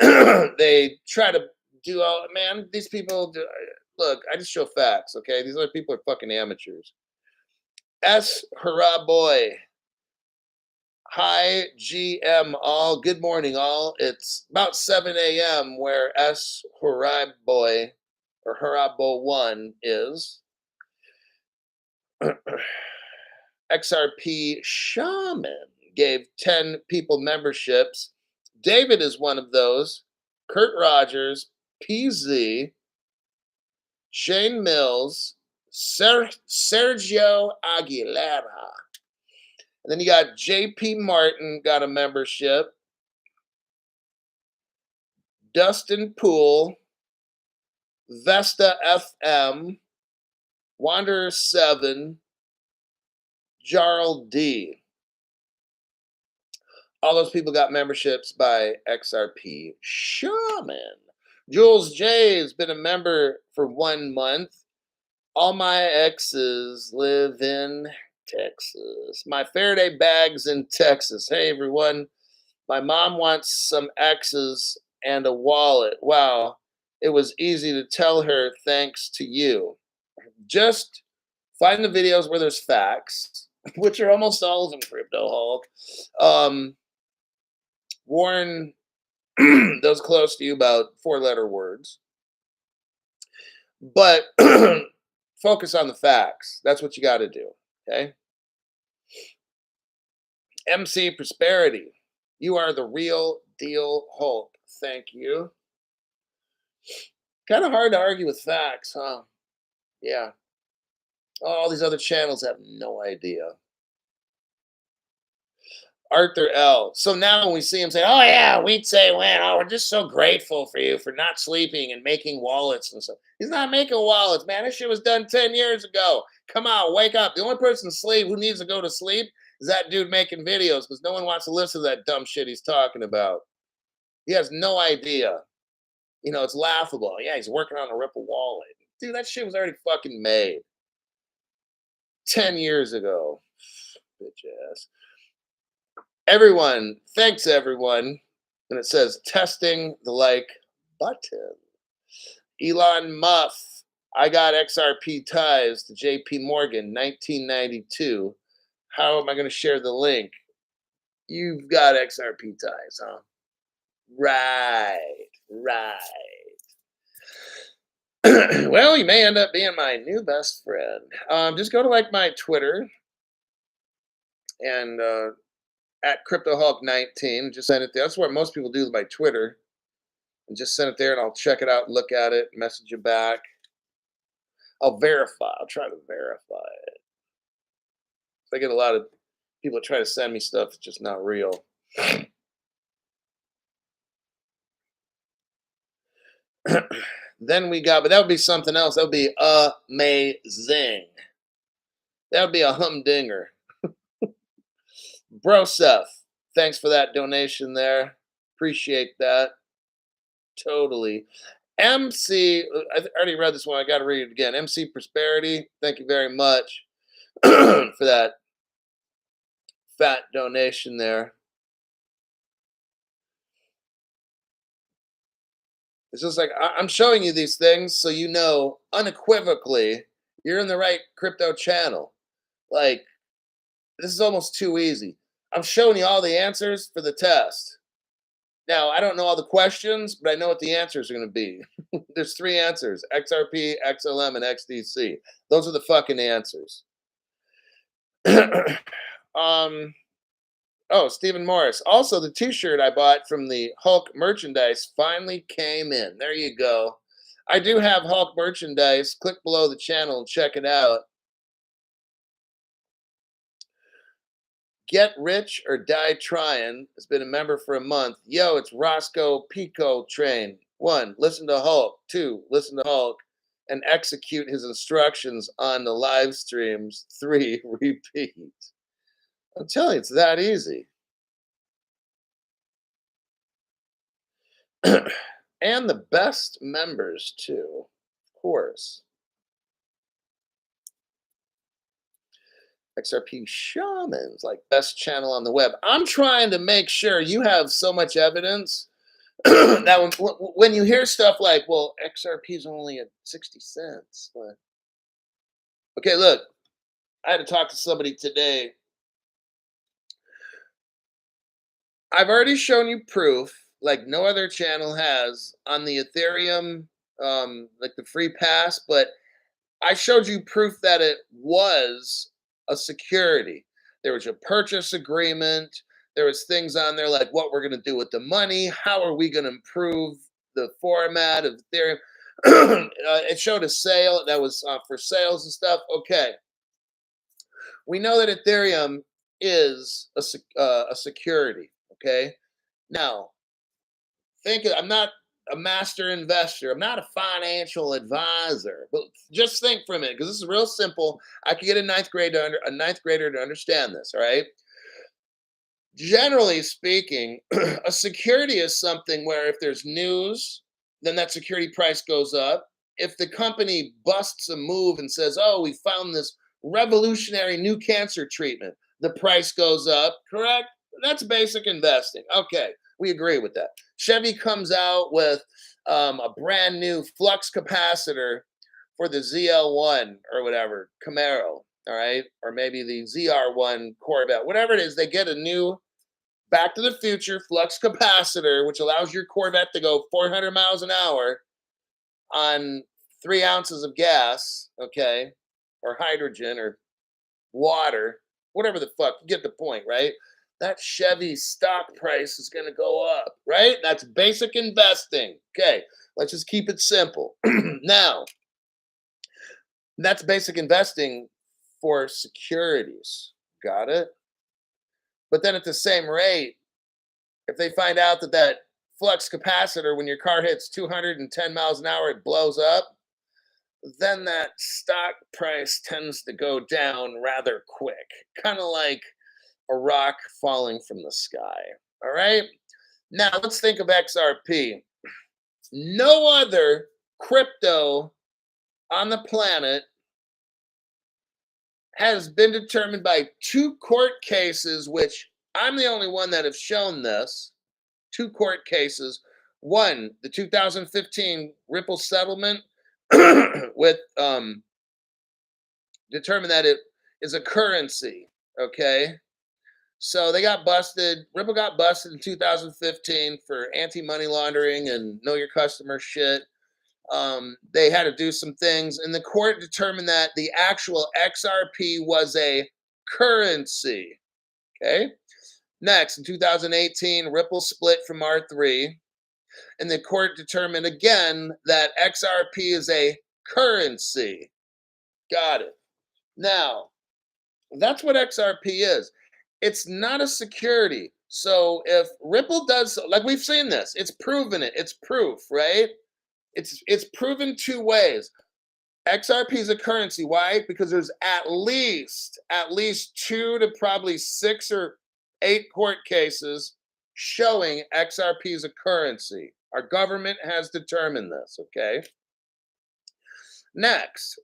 S1: They try to do all, man, these people do, look, I just show facts, okay? These other people are fucking amateurs. S hurrah boy. Hi GM all. Good morning all. It's about 7 a.m. where S hurrah boy or hurrah boy 1 is. XRP Shaman gave 10 people memberships. David is one of those. Kurt Rogers, PZ, Shane Mills, Sergio Aguilera. And then you got JP Martin got a membership. Dustin Poole, Vesta FM, Wanderer 7, Jarl D. All those people got memberships by XRP Shaman. Jules J has been a member for 1 month. All my exes live in Texas. My Faraday bag's in Texas. Hey, everyone. My mom wants some X's and a wallet. Wow. It was easy to tell her thanks to you. Just find the videos where there's facts, which are almost all of them, Crypto Hulk. Warn those close to you about 4-letter words. But focus on the facts. That's what you got to do. Okay. MC Prosperity. You are the real deal Hulk. Thank you. Kind of hard to argue with facts, huh? Yeah. All these other channels have no idea. Arthur L. So now when we see him say, oh, yeah, we'd say when. Oh, we're just so grateful for you for not sleeping and making wallets and stuff. He's not making wallets, man. This shit was done 10 years ago. Come on, wake up. The only person asleep who needs to go to sleep is that dude making videos because no one wants to listen to that dumb shit he's talking about. He has no idea. You know, it's laughable. Yeah, he's working on a Ripple wallet. Dude, that shit was already fucking made 10 years ago. Bitch ass. Everyone, thanks everyone. And it says testing the like button. Elon Musk, I got XRP ties to JP Morgan 1992. How am I going to share the link? You've got XRP ties, huh? Right. Well, you may end up being my new best friend. Just go to like my Twitter and at CryptoHawk19. Just send it there. That's what most people do with my Twitter. And just send it there and I'll check it out, look at it, message you back. I'll verify. I'll try to verify it. I get a lot of people that try to send me stuff that's just not real. Then we got, but that would be something else. That would be amazing. That would be a humdinger. Bro Seth, thanks for that donation there. Appreciate that. Totally. MC, I already read this one. I got to read it again. MC Prosperity, thank you very much for that fat donation there. It's just like I'm showing you these things so you know unequivocally you're in the right crypto channel. Like, this is almost too easy. I'm showing you all the answers for the test. Now, I don't know all the questions, but I know what the answers are going to be. There's 3 answers: XRP, XLM, and XDC. Those are the fucking answers. Oh, Stephen Morris. Also, the t-shirt I bought from the Hulk merchandise finally came in. There you go. I do have Hulk merchandise. Click below the channel and check it out. Get Rich or Die Trying has been a member for a month. Yo, it's Roscoe Pico Train. 1, listen to Hulk. 2, listen to Hulk and execute his instructions on the live streams. 3, repeat. I'm telling you, it's that easy. And the best members, too, of course. XRP Shamans, like best channel on the web. I'm trying to make sure you have so much evidence that when you hear stuff like, well, XRP is only at 60 cents. But... Okay, look, I had to talk to somebody today. I've already shown you proof, like no other channel has, on the Ethereum, like the free pass, but I showed you proof that it was a security. There was a purchase agreement. There was things on there like what we're going to do with the money. How are we going to improve the format of Ethereum? It showed a sale that was for sales and stuff. Okay. We know that Ethereum is a security. Okay. Now, I'm not a master investor. I'm not a financial advisor. But just think for a minute, because this is real simple. I could get a ninth grader to understand this. All right. Generally speaking, a security is something where if there's news, then that security price goes up. If the company busts a move and says, "Oh, we found this revolutionary new cancer treatment," the price goes up. Correct? That's basic investing. Okay, we agree with that. Chevy comes out with a brand new flux capacitor for the ZL1 or whatever Camaro, all right, or maybe the ZR1 Corvette, whatever it is. They get a new Back to the Future flux capacitor, which allows your Corvette to go 400 miles an hour on 3 ounces of gas, okay, or hydrogen or water, whatever the fuck. You get the point, right? That Chevy stock price is going to go up, right? That's basic investing. Okay, let's just keep it simple. Now, that's basic investing for securities. Got it? But then at the same rate, if they find out that that flux capacitor, when your car hits 210 miles an hour, it blows up, then that stock price tends to go down rather quick, kind of like a rock falling from the sky. All right. Now let's think of XRP. No other crypto on the planet has been determined by 2 court cases, which I'm the only one that have shown this. 2 court cases. One, the 2015 Ripple settlement with determined that it is a currency. Okay. So they got busted. Ripple got busted in 2015 for anti-money laundering and know your customer shit. They had to do some things, and the court determined that the actual XRP was a currency. Okay. Next, in 2018, Ripple split from R3, and the court determined again that XRP is a currency. Got it. Now, that's what XRP is. It's not a security. So if Ripple does, like we've seen this, it's proven it. It's proof, right? It's proven 2 ways. XRP is a currency. Why? Because there's at least 2 to probably 6 or 8 court cases showing XRP is a currency. Our government has determined this. Okay. Next,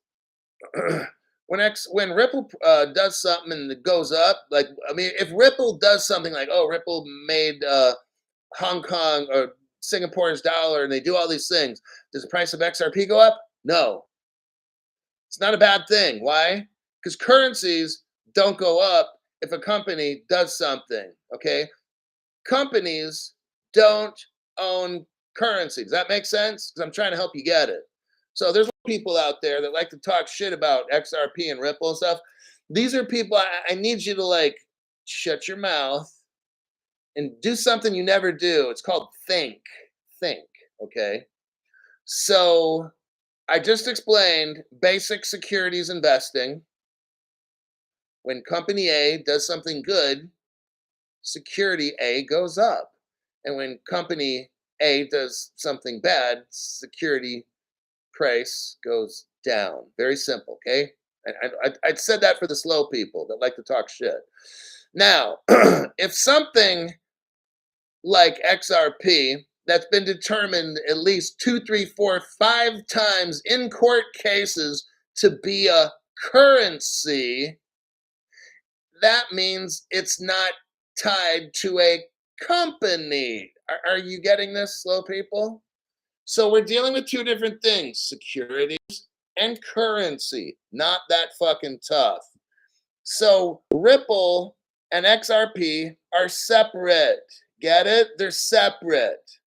S1: when Ripple does something and it goes up, like I mean, if Ripple does something like, oh, Ripple made Hong Kong or Singapore's dollar, and they do all these things, does the price of XRP go up? No, it's not a bad thing. Why? Because currencies don't go up if a company does something. Okay, companies don't own currency. Does that make sense? Because I'm trying to help you get it. So there's people out there that like to talk shit about XRP and Ripple and stuff. These are people I need you to like shut your mouth and do something you never do. It's called think. Think. Okay. So I just explained basic securities investing. When company A does something good, security A goes up. And when company A does something bad, security price goes down. Very simple, okay? I said that for the slow people that like to talk shit. Now, if something like XRP that's been determined at least two, three, four, 5 times in court cases to be a currency, that means it's not tied to a company. Are you getting this, slow people? So we're dealing with two different things, securities and currency. Not that fucking tough. So Ripple and XRP are separate. Get it? They're separate.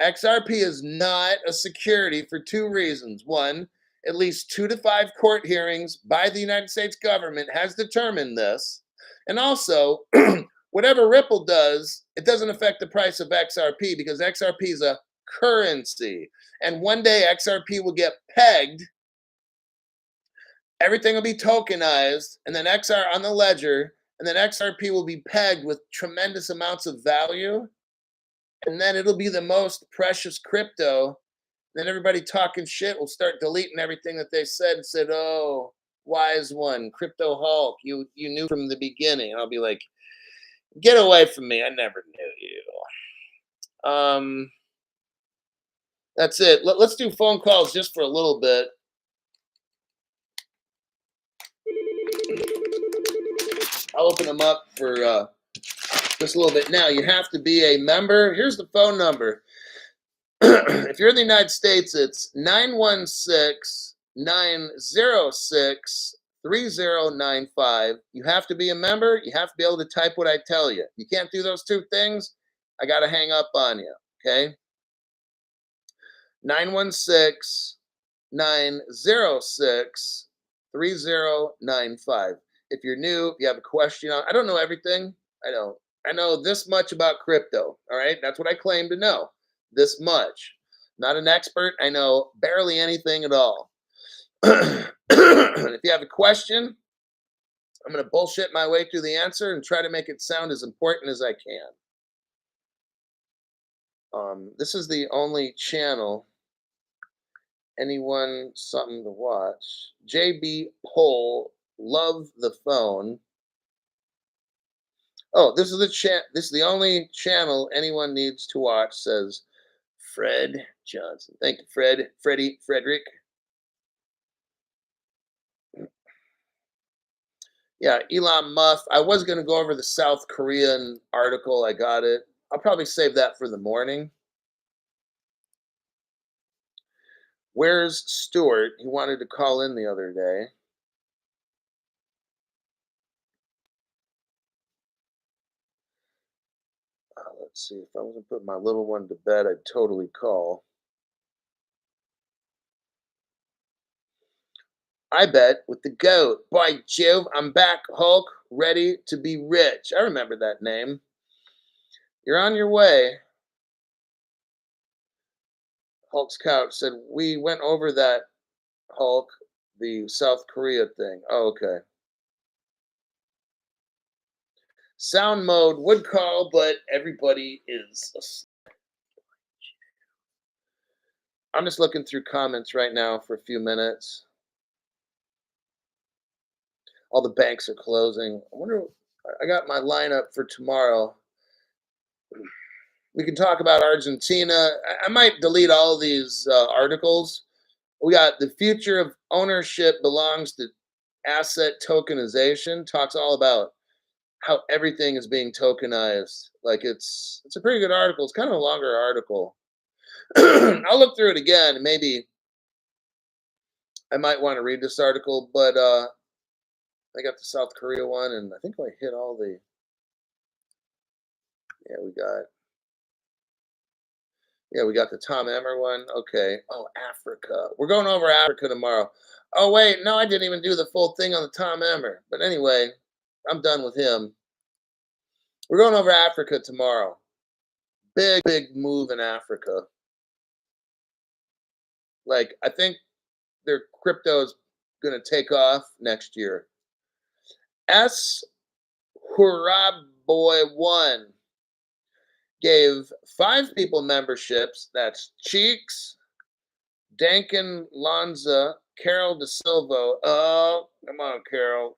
S1: XRP is not a security for two reasons. One, at least 2 to 5 court hearings by the United States government has determined this. And also, whatever Ripple does, it doesn't affect the price of XRP because XRP is a currency. And one day XRP will get pegged, everything will be tokenized, and then XR on the ledger, and then XRP will be pegged with tremendous amounts of value. And then it'll be the most precious crypto. Then everybody talking shit will start deleting everything that they said and said, "Oh, wise one, Crypto Hulk, you knew from the beginning." And I'll be like, "Get away from me! I never knew you." That's it. Let's do phone calls just for a little bit. I'll open them up for just a little bit. Now you have to be a member. Here's the phone number. If you're in the United States, it's 916-906-3095. You have to be a member. You have to be able to type what I tell you. You can't do those two things, I got to hang up on you, okay? 916-906-3095. If you're new, if you have a question, I don't know everything. I don't. I know this much about crypto, all right? That's what I claim to know. This much. Not an expert. I know barely anything at all. If you have a question, I'm going to bullshit my way through the answer and try to make it sound as important as I can. This is the only channel anyone something to watch. JB Poll, love the phone. Oh, this is the only channel anyone needs to watch, says Fred Johnson. Thank you, Frederick. Yeah, Elon Musk. I was going to go over the South Korean article. I got it. I'll probably save that for the morning. Where's Stuart? He wanted to call in the other day. Let's see. If I wasn't putting my little one to bed, I'd totally call. I bet with the goat. By Jove, I'm back, Hulk, ready to be rich. I remember that name. You're on your way. Hulk's couch said, we went over that, Hulk, the South Korea thing. Oh, okay. Sound mode would call, but everybody is asleep. I'm just looking through comments right now for a few minutes. All the banks are closing. I wonder, I got my lineup for tomorrow. We can talk about Argentina. I might delete all these articles. We got the future of ownership belongs to asset tokenization. Talks all about how everything is being tokenized. Like it's a pretty good article. It's kind of a longer article. I'll look through it again. Maybe I might want to read this article, but I got the South Korea one, and I think I hit all the. Yeah, we got the Tom Emmer one. Okay. Oh, Africa. We're going over Africa tomorrow. Oh, wait. No, I didn't even do the full thing on the Tom Emmer. But anyway, I'm done with him. We're going over Africa tomorrow. Big move in Africa. Like, I think their crypto is going to take off next year. S Hurrah Boy 1 gave 5 people memberships. That's Cheeks, Dankin Lanza, Carol De Silva. Oh, come on, Carol.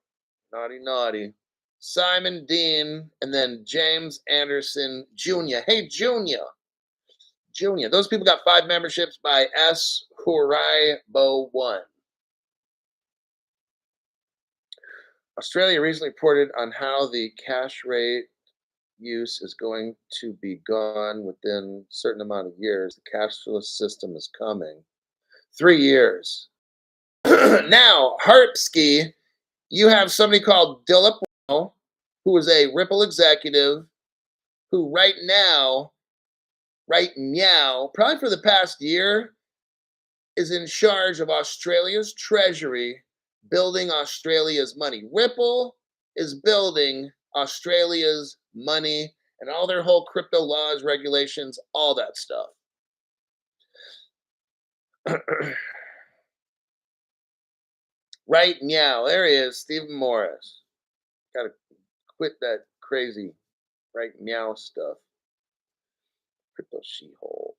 S1: Naughty, naughty. Simon Dean, and then James Anderson Jr. Hey, Jr. Jr. Those people got 5 memberships by S. Hurai Bo 1. Australia recently reported on how the cash rate use is going to be gone within a certain amount of years. The cashless system is coming. 3 years. Now, Harpski, you have somebody called Dilip Rao, who is a Ripple executive, who right now, probably for the past year, is in charge of Australia's treasury, building Australia's money. Ripple is building Australia's money and all their whole crypto laws, regulations, all that stuff. Right meow. There he is, Stephen Morris. Gotta quit that crazy right meow stuff. Crypto She-Hulk.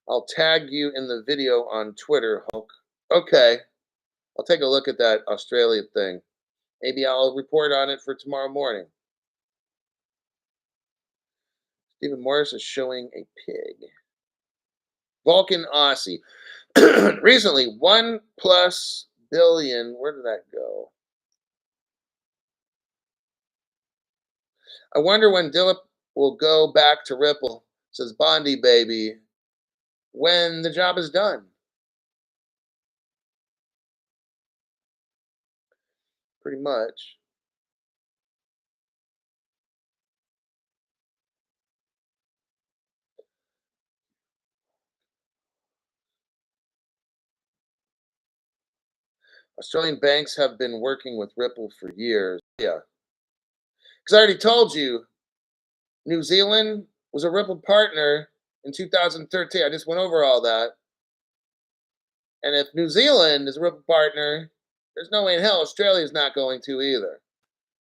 S1: I'll tag you in the video on Twitter, Hulk. Okay. I'll take a look at that Australia thing. Maybe I'll report on it for tomorrow morning. Stephen Morris is showing a pig. Vulcan Aussie. Recently, 1+ billion. Where did that go? I wonder when Dilip will go back to Ripple, says Bondi Baby, when the job is done. Pretty much. Australian banks have been working with Ripple for years. Yeah. Because I already told you, New Zealand was a Ripple partner in 2013. I just went over all that. And if New Zealand is a Ripple partner, there's no way in hell Australia is not going to either.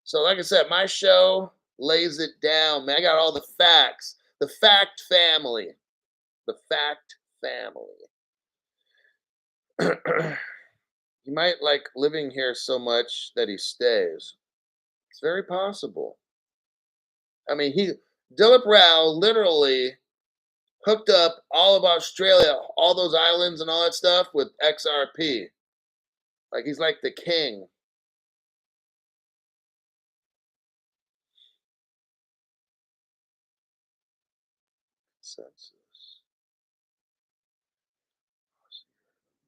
S1: So, like I said, my show lays it down, man. I got all the facts. The fact family. The fact family. He might like living here so much that he stays. It's very possible. I mean, Dilip Rao literally hooked up all of Australia, all those islands and all that stuff with XRP. Like he's like the king. Census.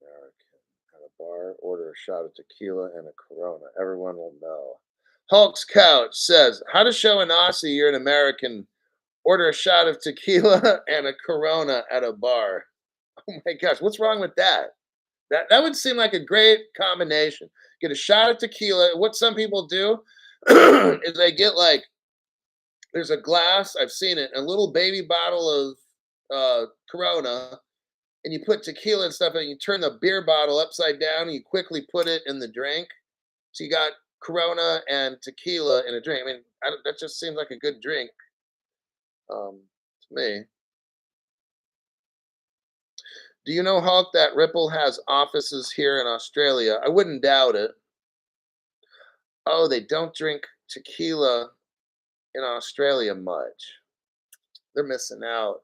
S1: American. At a bar, order a shot of tequila and a Corona. Everyone will know. Hulk's Couch says, how to show an Aussie you're an American. Order a shot of tequila and a Corona at a bar. Oh my gosh, what's wrong with that? That would seem like a great combination. Get a shot of tequila. What some people do is they get like there's a glass, I've seen it, a little baby bottle of Corona, and you put tequila and stuff in it, you turn the beer bottle upside down and you quickly put it in the drink. So you got Corona and tequila in a drink. I mean, that just seems like a good drink to me. Do you know, Hulk, that Ripple has offices here in Australia? I wouldn't doubt it. Oh, they don't drink tequila in Australia much. They're missing out.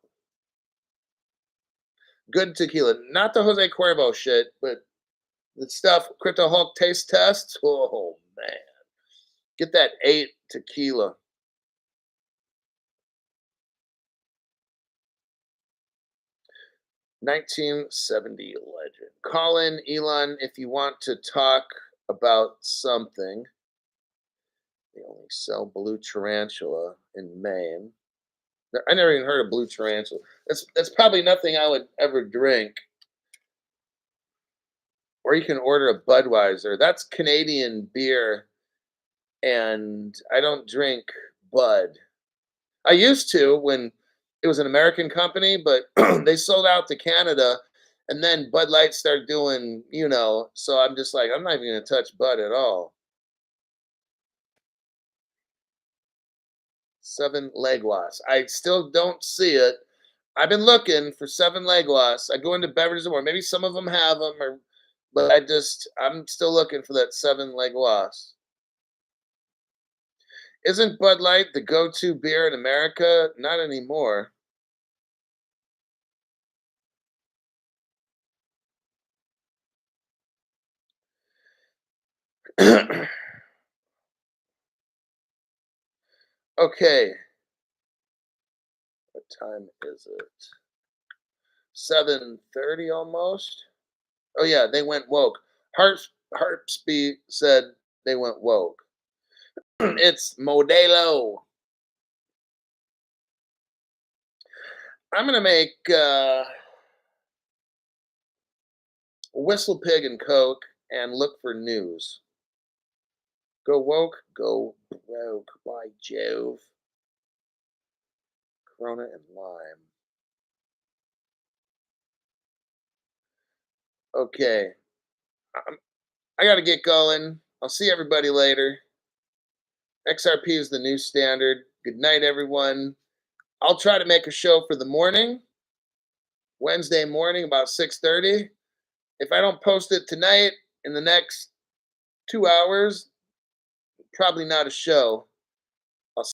S1: Good tequila, not the Jose Cuervo shit, but the stuff Crypto Hulk taste test. Oh man, get that 8 tequila. (1970) legend. Call in, Elon, if you want to talk about something. They only sell blue tarantula in Maine. I never even heard of blue tarantula. That's probably nothing I would ever drink. Or you can order a Budweiser. That's Canadian beer, and I don't drink Bud. I used to when it was an American company, but they sold out to Canada, And then Bud Light started doing, so I'm just like, I'm not even gonna touch Bud at all. 7 Leguas. I still don't see it. I've been looking for 7 Leguas. I go into beverages more. Maybe some of them have them, but I'm still looking for that 7 Leguas. Isn't Bud Light the go-to beer in America? Not anymore. Okay, what time is it? 7:30 almost. Oh yeah, they went woke. Harpsby said they went woke. It's Modelo. I'm gonna make Whistle Pig and Coke and look for news. Go woke, go broke. By Jove. Corona and lime. Okay, I'm, I gotta get going. I'll see everybody later. XRP is the new standard. Good night, everyone. I'll try to make a show for the morning, Wednesday morning, about 6:30. If I don't post it tonight in the next 2 hours, probably not a show.